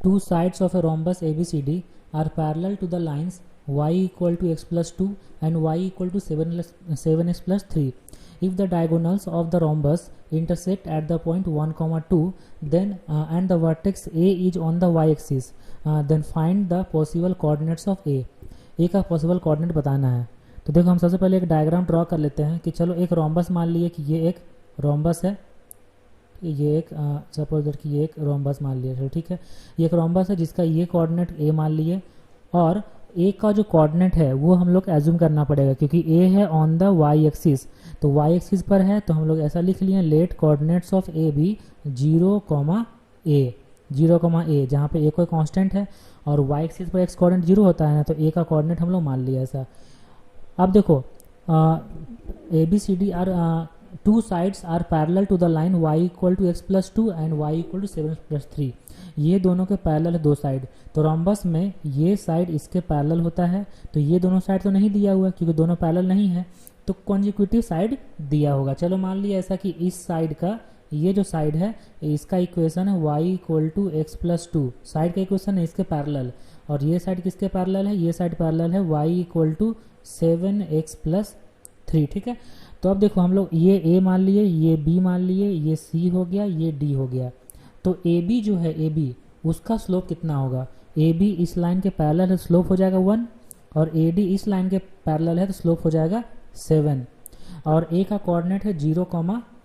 two sides of a rhombus ABCD are parallel to the lines y equal to x plus 2 and y equal to 7x plus 3. If the diagonals of the rhombus intersect at the point 1, 2, then and the vertex A is on the y-axis, then find the possible coordinates of A. A का possible coordinate बताना है. तो देखो हम सबसे पहले एक diagram draw कर लेते हैं कि चलो एक रोम्बस मान लिए कि ये एक रोम्बस है, ये एक सपोज दैट कि ये एक रोम्बस मान लिया. चलो ठीक है, ये एक रोम्बस है जिसका ये कोऑर्डिनेट ए मान लिए, और ए का जो कोऑर्डिनेट है वो हम लोग एज्यूम करना पड़ेगा क्योंकि ए है ऑन द वाई एक्सिस. तो वाई एक्सिस पर है तो हम लोग ऐसा लिख लिए let coordinates of A B 0, A, जहाँ पे ए कोई कांस्टेंट है और वाई एक्सिस पर एक्स कोऑर्डिनेट 0 होता है ना, तो ए का कोऑर्डिनेट हम लोग मान लिया ऐसा. अब देखो A B C D are two sides are parallel to the line y equal to X plus 2 and y equal to 7 plus 3. ये दोनों के पैरेलल है दो साइड. तो रोम्बस में ये साइड इसके पैरेलल होता है, तो ये दोनों साइड तो नहीं दिया हुआ क्योंकि दोनों पैरेलल नहीं है, तो कॉन्जिक्यूटिव साइड दिया होगा. चलो मान लिया ऐसा कि इस साइड का ये जो साइड है इसका इक्वेशन है y equal to X plus 2, side का इक्वेशन है इसके पैरेलल, और ये साइड किसके पैरेलल है, ये साइड पैरेलल है y equal to 7x plus 3. ठीक है, तो अब देखो हम लोग ये a मान लिए, ये b मान लिए, ये c हो गया, ये d हो गया. तो ab जो है ab उसका स्लोप कितना होगा, ab इस लाइन के पैरेलल है, स्लोप हो जाएगा 1, और ad इस लाइन के पैरेलल है तो स्लोप हो जाएगा 7, और a का कोऑर्डिनेट है 0,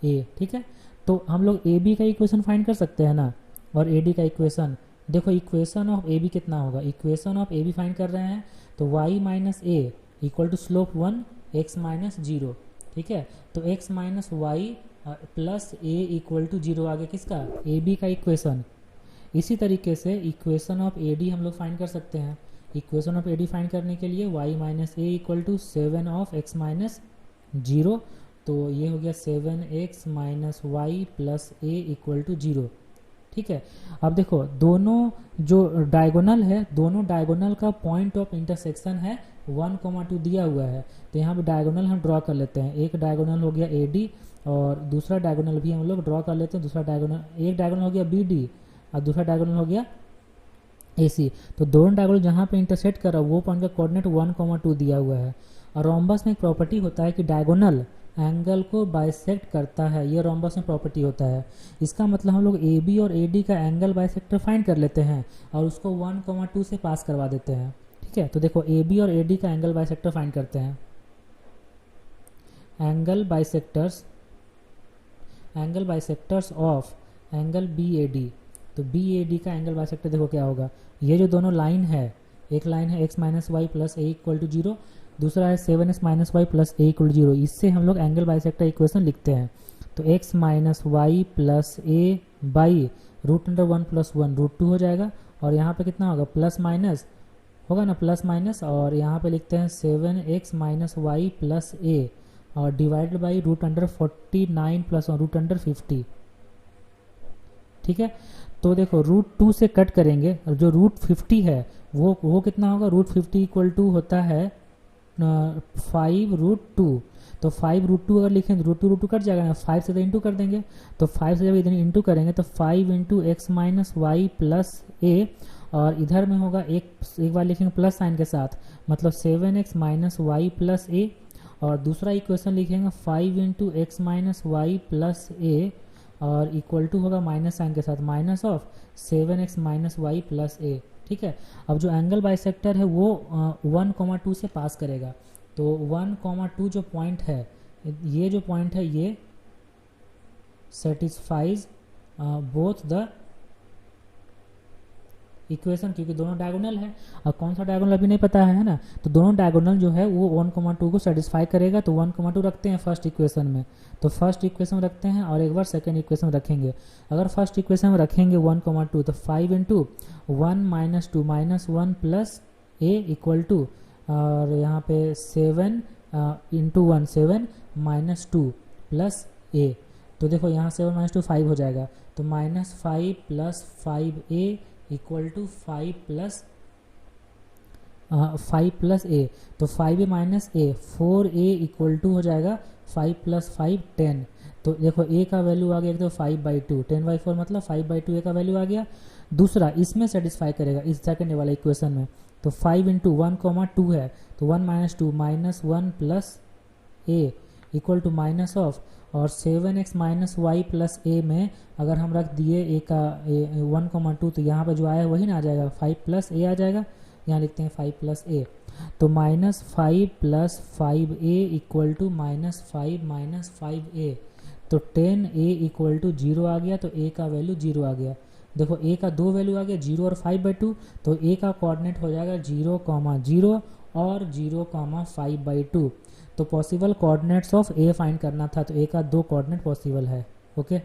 a. ठीक है, तो हम लोग ab का इक्वेशन फाइंड कर सकते हैं ना, और ad का इक्वेशन देखो, इक्वेशन ऑफ ab कितना होगा, इक्वेशन ऑफ ab फाइंड कर रहे हैं तो y minus a equal to slope 1 x minus 0. ठीक है, तो x minus y plus a equal to 0 आगे किसका, ab का इक्वेशन. इसी तरीके से इक्वेशन ऑफ ad हम लोग फाइंड कर सकते हैं. इक्वेशन ऑफ ad फाइंड करने के लिए y minus a equal to 7 of x minus 0, तो ये हो गया 7x minus y plus a equal to 0. ठीक है, अब देखो दोनों जो डायगोनल है, दोनों डायगोनल का पॉइंट ऑफ इंटरसेक्शन है 1, 2 दिया हुआ है. तो यहाँ पे डायगोनल हम ड्रॉ कर लेते हैं. एक डायगोनल हो गया AD और दूसरा डायगोनल भी हम लोग ड्रॉ कर लेते हैं. दूसरा डायगोनल, एक डायगोनल हो गया BD और दूसरा डायगोनल हो गया AC. तो दोनों डायगोनल जहाँ पे इंटरसेक्ट कर रहा है वो पॉइंट का कोऑर्डिनेट 1, 2 दिया हुआ है. और रोम्बस में एक प्रॉपर्टी होता है कि डायगोनल एंगल को बाइसेक्ट करता है, ये रोम्बस में प्रॉपर्टी होता है. इसका मतलब हम लोग AB और AD का एंगल बाइसेक्टर फाइंड कर लेते हैं और उसको 1, 2 से पास करवा देते हैं. ठीक है, तो देखो AB और AD का एंगल बाइसेक्टर फाइंड करते हैं. Angle bisectors of angle BAD. तो BAD का एंगल बाइसेक्टर देखो क्या होगा, ये जो दोनों लाइन है, एक लाइन है x minus y plus a equal to 0, दूसरा है 7x minus y plus a equal to 0. इससे हम लोग एंगल बाइसेक्टर इक्वेशन लिखते हैं. तो x minus y plus a by root under 1 plus 1 root 2 हो जाएगा, और यहाँ पे कितना होगा, प्लस माइनस होगा ना, प्लस माइनस, और यहाँ पे लिखते हैं 7x minus y plus a और divided by root under 49 plus root under 50. ठीक है, तो देखो रूट 2 से कट करेंगे और जो रूट 50 है वो कितना होगा, रूट 50 इक्वल टू होता है 5 रूट 2. तो 5 रूट 2 अगर लिखें तो रूट 2 कट जाएगा ना, 5 से तो इंटू कर देंगे. तो 5 से जब इधर इंटू करेंगे तो 5 into x minus y plus a, और इधर में होगा एक बार लिखेंगे प्लस साइन के साथ, मतलब 7x minus y plus a, और दूसरा इक्वेशन लिखेंगे 5 into x minus y plus a, और इक्वल टू होगा माइनस साइन के साथ minus of 7x minus y plus a. ठीक है, अब जो एंगल बाइसेक्टर है वो 1, 2 से पास करेगा. तो 1, 2 जो पॉइंट है, ये जो पॉइंट है ये सेटिस्फाइज बोथ द इक्वेशन, क्योंकि दोनों डायगोनल है. और कौन सा डायगोनल अभी नहीं पता है ना, तो दोनों डायगोनल जो है वो 1, 2 को सेटिस्फाई करेगा. तो 1, 2 रखते हैं फर्स्ट इक्वेशन में, तो फर्स्ट इक्वेशन में रखते हैं और एक बार सेकेंड इक्वेशन में रखेंगे. अगर फर्स्ट इक्वेशन में रखेंगे 1, 2 तो 5 into 1 minus 2 minus 1 plus a equal to, और यहाँ पे 7 इंटू 1 7 माइनस 2 प्लस a. तो देखो यहाँ 7 माइनस 2 5 हो जाएगा, तो minus 5 plus 5a equal to 5 plus 5 plus a, तो 5a minus A 4a equal to हो जाएगा 5 प्लस 5 10। तो देखो a का वैल्यू आ गया, तो 5/2 10/4 मतलब 5/2 a का वैल्यू आ गया। दूसरा इसमें सेटिस्फाई करेगा इस सेकंड वाले इक्वेशन में, तो 5 इंटू 1,2 है, तो 1 minus 2 minus 1 plus a equal to minus of, और 7x माइनस वाई प्लस ए में अगर हम रख दिए ए का 1,2, तो यहाँ पर जो आया वही ना आ जाएगा, 5 प्लस ए आ जाएगा। यहाँ लिखते हैं 5 प्लस ए, तो minus 5 plus 5a equal to minus 5 minus 5a, तो 10a इक्वल टू 0 आ गया, तो a का वैल्यू 0 आ गया। देखो a का दो वैल्यू आ गया 0 और 5/2, तो a का कोऑर्डिनेट हो जाएगा 0,0 और 0,5/2। तो possible coordinates of a find करना था, तो a का दो कोऑर्डिनेट पॉसिबल है। ओके।